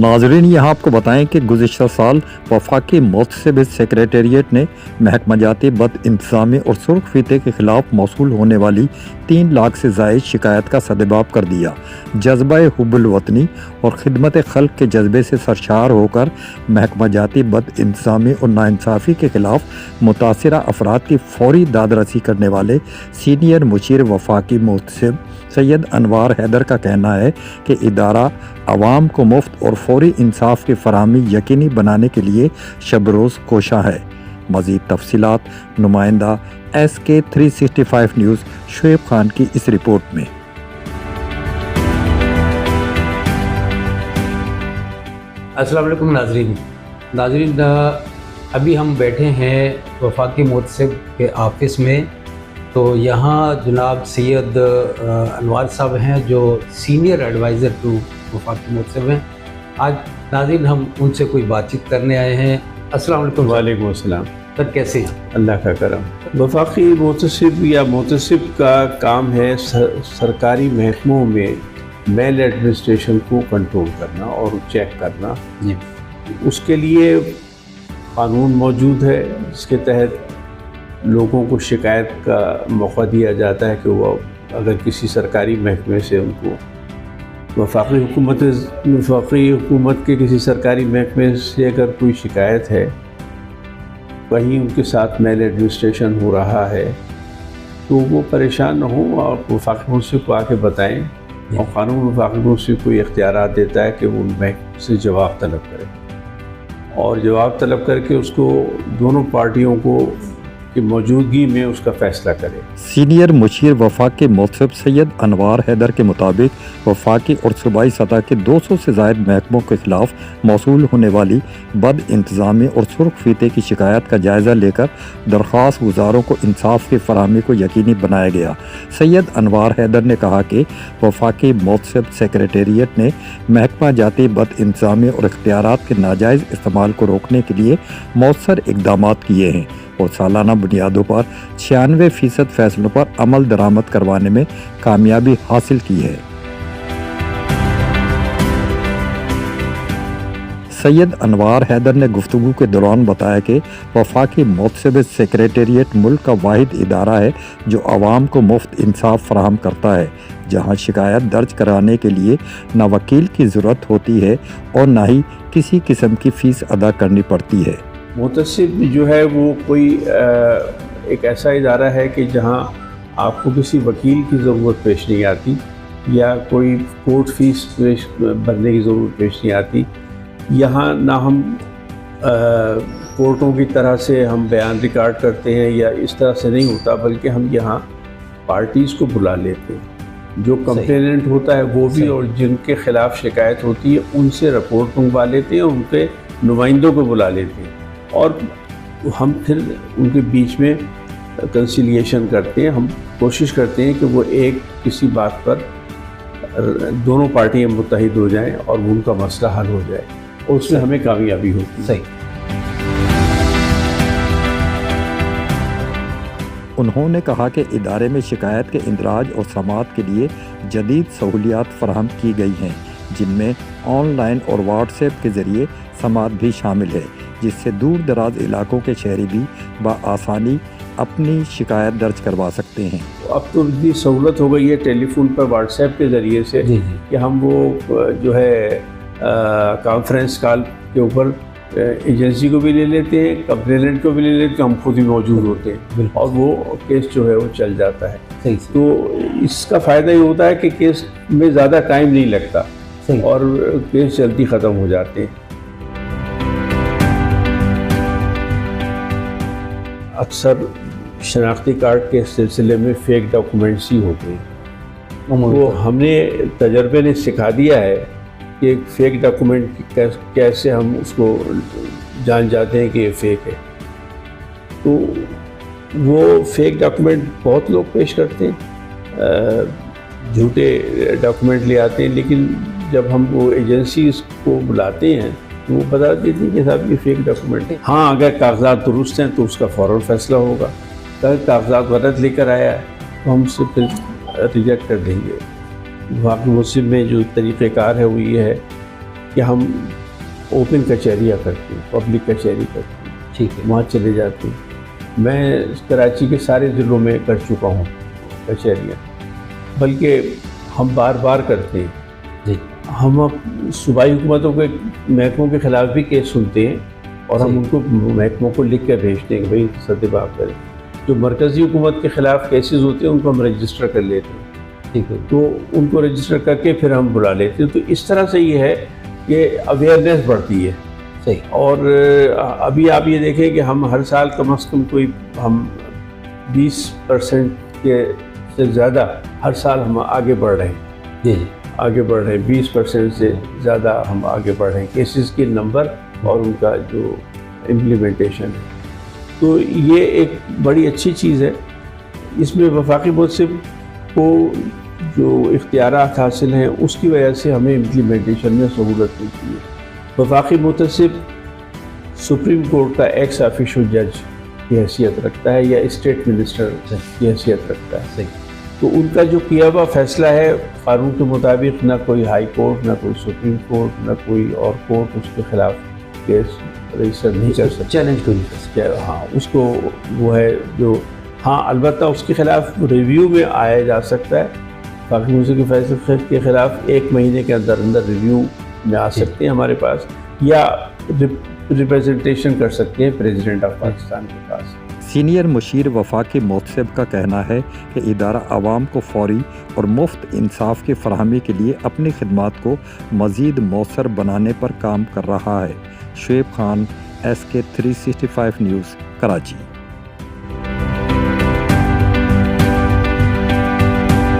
नाजरीन, यहाँ आपको बताएं कि गुज़िश्ता साल वफाकी मुतसिब सेक्रेटेरिएट ने महकमा जाती बद इंतज़ामी और सुर्ख फीते के ख़िलाफ़ मौसूल होने वाली 3 लाख से ज़ायद शिकायत का सद्बाब कर दिया। जज्बा हुब्बुल वतनी और खिदमत खल्क के जज्बे से सरशार होकर महकमा जाती बद इंतज़ामी और नाइंसाफ़ी के ख़िलाफ़ मुतासिरा अफराद की फौरी दादरसी करने वाले सीनियर मुशीर वफाकी मुतसिब सैयद अनवार हैदर का कहना है कि इदारा आवाम को मुफ्त और फौरी इंसाफ की फराहमी यकीनी बनाने के लिए शब रोज़ कोशा है। मज़ीद तफसीलात नुमाइंदा SK 365 न्यूज़ शुएब खान की इस रिपोर्ट में। अस्सलाम वालेकुम नाजरीन, अभी हम बैठे हैं वफाकी मुतसिब के ऑफिस में। तो यहाँ जनाब सैयद अनवार साहब हैं जो सीनियर एडवाइज़र टू वफाकी मुतसिब हैं। आज नाज़रीन हम उनसे कोई बातचीत करने आए हैं। अस्सलाम वालेकुम। वालेकुम अस्सलाम। सर कैसे हैं? अल्लाह का करम। वफाकी मुतसिब या मुतसिब का काम है सरकारी महकमों में मेल एडमिनिस्ट्रेशन को कंट्रोल करना और चेक करना। उसके लिए क़ानून मौजूद है जिसके तहत लोगों को शिकायत का मौका दिया जाता है कि वो अगर किसी सरकारी महकमे से उनको वफाकी हुकूमत के किसी सरकारी महकमे से अगर कोई शिकायत है, कहीं उनके साथ मेल एडमिनिस्ट्रेशन हो रहा है, तो वो परेशान न हो और वफाकी मुतसिब को आके बताएं। और क़ानून वफाकी मुतसिब को इख्तियारात देता है कि वो उन महकमे से जवाब तलब करे और जवाब तलब करके उसको दोनों पार्टियों को की मौजूदगी में उसका फैसला करे। सीनियर मुशीर वफाकी मुतसिब सैयद अनवार हैदर के मुताबिक वफाकी और सूबाई सतह के 200 से ज़ायद महकमों के ख़िलाफ़ मौसूल होने वाली बद इंतज़ामी और सुर्ख फीते की शिकायत का जायज़ा लेकर दरख्वास्त गुज़ारों को इंसाफ की फराहमी को यकीनी बनाया गया। सैयद अनवार हैदर ने कहा कि वफाकी मुतसिब सेक्रेटेरिएट ने महकमा जाती बद इंतज़ामी और इख्तियारात के नाजायज़ इस्तेमाल को रोकने के लिए मौसर इक़दामात किए हैं और सालाना बुनियादों पर 96% फैसलों पर अमल दरामद करवाने में कामयाबी हासिल की है। सैयद अनवार हैदर ने गुफ्तगू के दौरान बताया कि वफाकी मुतसिब सेक्रेटेरिएट मुल्क का वाहिद इदारा है जो आवाम को मुफ्त इंसाफ फराहम करता है, जहां शिकायत दर्ज कराने के लिए न वकील की ज़रूरत होती है और न ही किसी किस्म की फ़ीस अदा करनी पड़ती है। मुतसिब जो है वो कोई एक ऐसा इदारा है कि जहां आपको किसी वकील की ज़रूरत पेश नहीं आती या कोई कोर्ट फीस भरने की ज़रूरत पेश नहीं आती। यहाँ ना हम कोर्टों की तरह से हम बयान रिकॉर्ड करते हैं या इस तरह से नहीं होता, बल्कि हम यहाँ पार्टीज़ को बुला लेते हैं। जो कंप्लेनेंट होता है वो भी और जिनके ख़िलाफ़ शिकायत होती है उनसे रिपोर्ट मंगवा लेते हैं, उनके नुमाइंदों को बुला लेते हैं और हम फिर उनके बीच में कंसिलिएशन करते हैं। हम कोशिश करते हैं कि वो एक किसी बात पर दोनों पार्टियां मुत्तहिद हो जाएं और उनका मसला हल हो जाए और उसमें हमें कामयाबी होती है। सही। उन्होंने कहा कि इदारे में शिकायत के इंदराज और समाअत के लिए जदीद सहूलियात फराहम की गई हैं, जिनमें ऑनलाइन और व्हाट्सएप के ज़रिए समाअत भी शामिल है, जिससे दूर दराज इलाकों के शहरी भी बआसानी अपनी शिकायत दर्ज करवा सकते हैं। अब तो इतनी सहूलत हो गई है टेलीफोन पर व्हाट्सएप के ज़रिए से कि हम वो जो है कॉन्फ्रेंस कॉल के ऊपर एजेंसी को भी ले लेते हैं, कंप्लेनेंट को भी ले लेते हैं, हम खुद ही मौजूद होते हैं और वो केस जो है वो चल जाता है। तो इसका फ़ायदा ये होता है कि केस में ज़्यादा टाइम नहीं लगता और केस जल्दी ख़त्म हो जाते हैं। अक्सर शनाख्ती कार्ड के सिलसिले में फ़ेक डॉक्यूमेंट्स ही होते हैं। तो हमने तजर्बे ने सिखा दिया है कि एक फ़ेक डॉक्यूमेंट कैसे हम उसको जान जाते हैं कि ये फ़ेक है। तो वो फ़ेक डॉक्यूमेंट बहुत लोग पेश करते हैं, झूठे डॉक्यूमेंट ले आते हैं, लेकिन जब हम वो एजेंसी को बुलाते हैं तो वो बता देती है कि साहब ये फ़ेक डॉक्यूमेंट है। हाँ, अगर कागजात दुरुस्त हैं तो उसका फ़ौरन फ़ैसला होगा। अगर कागजात गलत लेकर आया है तो हम उसे फिर रिजेक्ट कर देंगे। वफाकी मुतसिब में जो तरीक़ेकार है वो ये है کہ ہم اوپن کچہریاں کرتے ہیں، پبلک کچہری کرتے ہیں، ٹھیک ہے، وہاں چلے جاتے ہیں. میں کراچی کے سارے ضلعوں میں کر چکا ہوں کچہریاں، بلکہ ہم بار بار کرتے ہیں. جی ہم اب صوبائی حکومتوں کے محکموں کے خلاف بھی کیس سنتے ہیں اور ہم جی. ان کو محکموں کو لکھ کے بھیجتے ہیں کہ بھائی سدباب کریں. جو مرکزی حکومت کے خلاف کیسز ہوتے ہیں ان کو ہم رجسٹر کر لیتے ہیں، ٹھیک ہے، تو ان کو رجسٹر کر کے پھر ہم بلا لیتے ہیں. تو اس طرح سے یہ ہے کہ اویئرنیس بڑھتی ہے. صحیح، اور ابھی آپ یہ دیکھیں کہ ہم ہر سال کم از کم کوئی ہم 20% کے سے زیادہ ہر سال ہم آگے بڑھ رہے ہیں، جی جی، آگے بڑھ رہے ہیں. 20% سے زیادہ ہم آگے بڑھ رہے ہیں کیسز کے نمبر اور ان کا جو امپلیمنٹیشن ہے. تو یہ ایک بڑی اچھی چیز ہے. اس میں وفاقی محتسب کو جو اختیارات حاصل ہیں اس کی وجہ سے ہمیں امپلیمنٹیشن میں سہولت ملتی ہے. وفاقی محتسب سپریم کورٹ کا ایکس آفیشو جج کی حیثیت رکھتا ہے یا اسٹیٹ منسٹر کی حیثیت رکھتا ہے. صحیح، تو ان کا جو کیا ہوا فیصلہ ہے قانون کے مطابق نہ کوئی ہائی کورٹ، نہ کوئی سپریم کورٹ، نہ کوئی اور کورٹ اس کے خلاف کیس رجسٹر نہیں کر سکتا، چیلنج کو نہیں کر سکتے. ہاں اس کو وہ ہے جو ہاں البتہ اس کے خلاف ریویو میں آیا جا سکتا ہے. وفاقی محتسب کے فیصلے کے خلاف 1 مہینے کے اندر ریویو میں آ سکتے ہیں ہمارے پاس، یا ریپریزنٹیشن کر سکتے ہیں پریزیڈنٹ آف پاکستان کے پاس. سینئر مشیر وفاقی محتسب کا کہنا ہے کہ ادارہ عوام کو فوری اور مفت انصاف کی فراہمی کے لیے اپنی خدمات کو مزید مؤثر بنانے پر کام کر رہا ہے. Shoaib Khan, SK 365 news, Karachi.